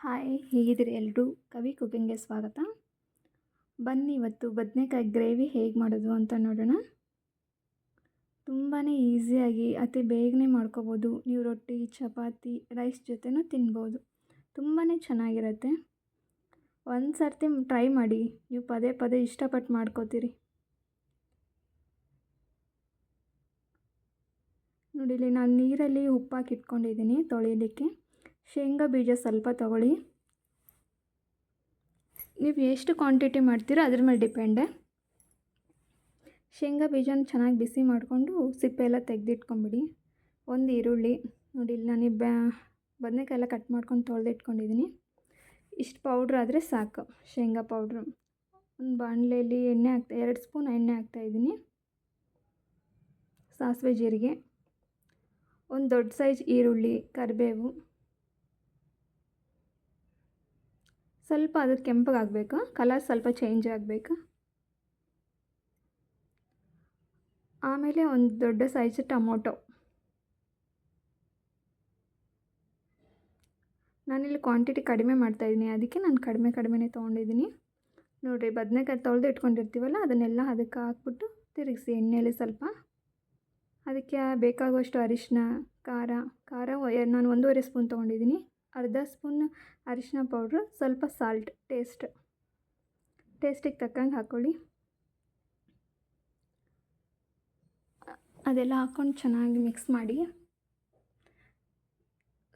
Hi, ಹೇಗಿದ್ದೀರಿ ಎಲ್ಲರೂ? ಕವಿ ಕುಕಿಂಗ್ಗೆ ಸ್ವಾಗತ. ಬನ್ನಿ ಇವತ್ತು ಬದನೇಕಾಯಿ ಗ್ರೇವಿ ಹೇಗೆ ಮಾಡೋದು ಅಂತ ನೋಡೋಣ. ತುಂಬಾ ಈಸಿಯಾಗಿ ಅತಿ ಬೇಗನೆ ಮಾಡ್ಕೋಬೋದು. ನೀವು ರೊಟ್ಟಿ, ಚಪಾತಿ, ರೈಸ್ ಜೊತೆನೂ ತಿನ್ಬೋದು. ತುಂಬಾ ಚೆನ್ನಾಗಿರುತ್ತೆ. ಒಂದು ಸರ್ತಿ ಟ್ರೈ ಮಾಡಿ, ನೀವು ಪದೇ ಪದೇ ಇಷ್ಟಪಟ್ಟು ಮಾಡ್ಕೋತೀರಿ. ನೋಡಿ, ಇಲ್ಲಿ ನಾನು ನೀರಲ್ಲಿ ಉಪ್ಪಾಕಿ ಇಟ್ಕೊಂಡಿದ್ದೀನಿ ತೊಳೆಯಲಿಕ್ಕೆ. ಶೇಂಗಾ ಬೀಜ ಸ್ವಲ್ಪ ತೊಗೊಳ್ಳಿ. ನೀವು ಎಷ್ಟು ಕ್ವಾಂಟಿಟಿ ಮಾಡ್ತೀರೋ ಅದ್ರ ಮೇಲೆ ಡಿಪೆಂಡೆ. ಶೇಂಗಾ ಬೀಜನ ಚೆನ್ನಾಗಿ ಬಿಸಿ ಮಾಡಿಕೊಂಡು ಸಿಪ್ಪೆ ಎಲ್ಲ ತೆಗೆದಿಟ್ಕೊಂಬಿಡಿ. ಒಂದು ಈರುಳ್ಳಿ, ನೋಡಿ ಇಲ್ಲಿ ನಾನು ಬದನೇಕಾಯಿ ಎಲ್ಲ ಕಟ್ ಮಾಡ್ಕೊಂಡು ತೊಳೆದಿಟ್ಕೊಂಡಿದ್ದೀನಿ. ಇಷ್ಟು ಪೌಡ್ರ್ ಆದರೆ ಸಾಕು, ಶೇಂಗಾ ಪೌಡ್ರು. ಒಂದು ಬಾಣಲೆಯಲ್ಲಿ 2 ಸ್ಪೂನ್ ಎಣ್ಣೆ ಹಾಕ್ತಾಯಿದ್ದೀನಿ. ಸಾಸಿವೆ, ಜೀರಿಗೆ, ಒಂದು ದೊಡ್ಡ ಸೈಜ್ ಈರುಳ್ಳಿ, ಕರಿಬೇವು, ಸ್ವಲ್ಪ ಅದು ಕೆಂಪಗಾಗಬೇಕು, ಕಲರ್ ಸ್ವಲ್ಪ ಚೇಂಜ್ ಆಗಬೇಕು. ಆಮೇಲೆ ಒಂದು ದೊಡ್ಡ ಸೈಜ್ ಟೊಮೊಟೊ. ನಾನಿಲ್ಲಿ ಕ್ವಾಂಟಿಟಿ ಕಡಿಮೆ ಮಾಡ್ತಾಯಿದ್ದೀನಿ, ಅದಕ್ಕೆ ನಾನು ಕಡಿಮೆನೇ ತೊಗೊಂಡಿದ್ದೀನಿ. ನೋಡಿರಿ, ಬದನೇಕಾಯಿ ತೊಳೆದು ಇಟ್ಕೊಂಡಿರ್ತೀವಲ್ಲ, ಅದನ್ನೆಲ್ಲ ಅದಕ್ಕೆ ಹಾಕ್ಬಿಟ್ಟು ತಿರುಗಿಸಿ ಎಣ್ಣೆಯಲ್ಲಿ ಸ್ವಲ್ಪ. ಅದಕ್ಕೆ ಬೇಕಾಗುವಷ್ಟು ಅರಿಶಿನ, ಖಾರ ನಾನು 1.5 ಸ್ಪೂನ್ ತೊಗೊಂಡಿದ್ದೀನಿ. ಅರ್ಧ ಸ್ಪೂನ್ ಅರಿಶಿನ ಪೌಡ್ರು, ಸ್ವಲ್ಪ ಸಾಲ್ಟ್, ಟೇಸ್ಟಿಗೆ ತಕ್ಕಂಗೆ ಹಾಕ್ಕೊಳ್ಳಿ. ಅದೆಲ್ಲ ಹಾಕ್ಕೊಂಡು ಚೆನ್ನಾಗಿ ಮಿಕ್ಸ್ ಮಾಡಿ.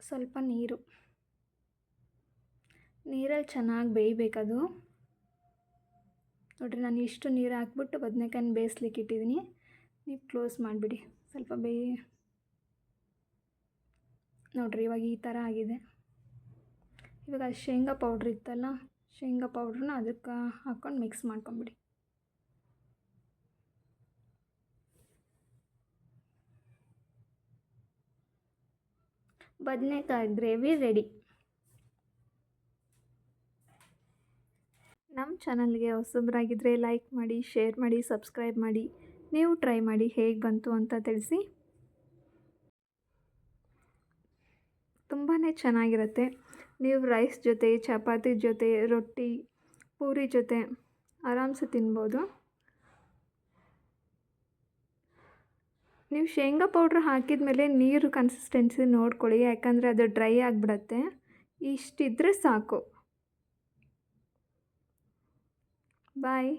ಸ್ವಲ್ಪ ನೀರಲ್ಲಿ ಚೆನ್ನಾಗಿ ಬೇಯಬೇಕದು. ನೋಡಿರಿ, ನಾನು ಇಷ್ಟು ನೀರು ಹಾಕ್ಬಿಟ್ಟು ಬದನೇಕಾಯಿನ ಬೇಯಿಸ್ಲಿಕ್ಕೆ ಇಟ್ಟಿದ್ದೀನಿ. ನೀವು ಕ್ಲೋಸ್ ಮಾಡಿಬಿಡಿ, ಸ್ವಲ್ಪ ನೋಡಿರಿ, ಇವಾಗ ಈ ಥರ ಆಗಿದೆ. ಇವಾಗ ಶೇಂಗಾ ಪೌಡ್ರ್ ಇತ್ತಲ್ಲ, ಶೇಂಗಾ ಪೌಡ್ರನ್ನ ಅದಕ್ಕೆ ಹಾಕ್ಕೊಂಡು ಮಿಕ್ಸ್ ಮಾಡ್ಕೊಂಬಿಡಿ. ಬದನೇಕಾಯಿ ಗ್ರೇವಿ ರೆಡಿ. ನಮ್ಮ ಚಾನಲ್ಗೆ ಹೊಸಬರಾಗಿದ್ದರೆ ಲೈಕ್ ಮಾಡಿ, ಶೇರ್ ಮಾಡಿ, ಸಬ್ಸ್ಕ್ರೈಬ್ ಮಾಡಿ. ನೀವು ಟ್ರೈ ಮಾಡಿ, ಹೇಗೆ ಬಂತು ಅಂತ ತಿಳಿಸಿ. ತುಂಬಾ ಚೆನ್ನಾಗಿರುತ್ತೆ. ನೀವು ರೈಸ್ ಜೊತೆ, ಚಪಾತಿ ಜೊತೆ, ರೊಟ್ಟಿ, ಪೂರಿ ಜೊತೆ ಆರಾಮ್ಸೆ ತಿನ್ಬೋದು. ನೀವು ಶೇಂಗಾ ಪೌಡ್ರ್ ಹಾಕಿದ ಮೇಲೆ ನೀರು ಕನ್ಸಿಸ್ಟೆನ್ಸಿ ನೋಡ್ಕೊಳ್ಳಿ, ಯಾಕಂದರೆ ಅದು ಡ್ರೈ ಆಗಿಬಿಡತ್ತೆ. ಇಷ್ಟಿದ್ರೆ ಸಾಕು. ಬಾಯ್.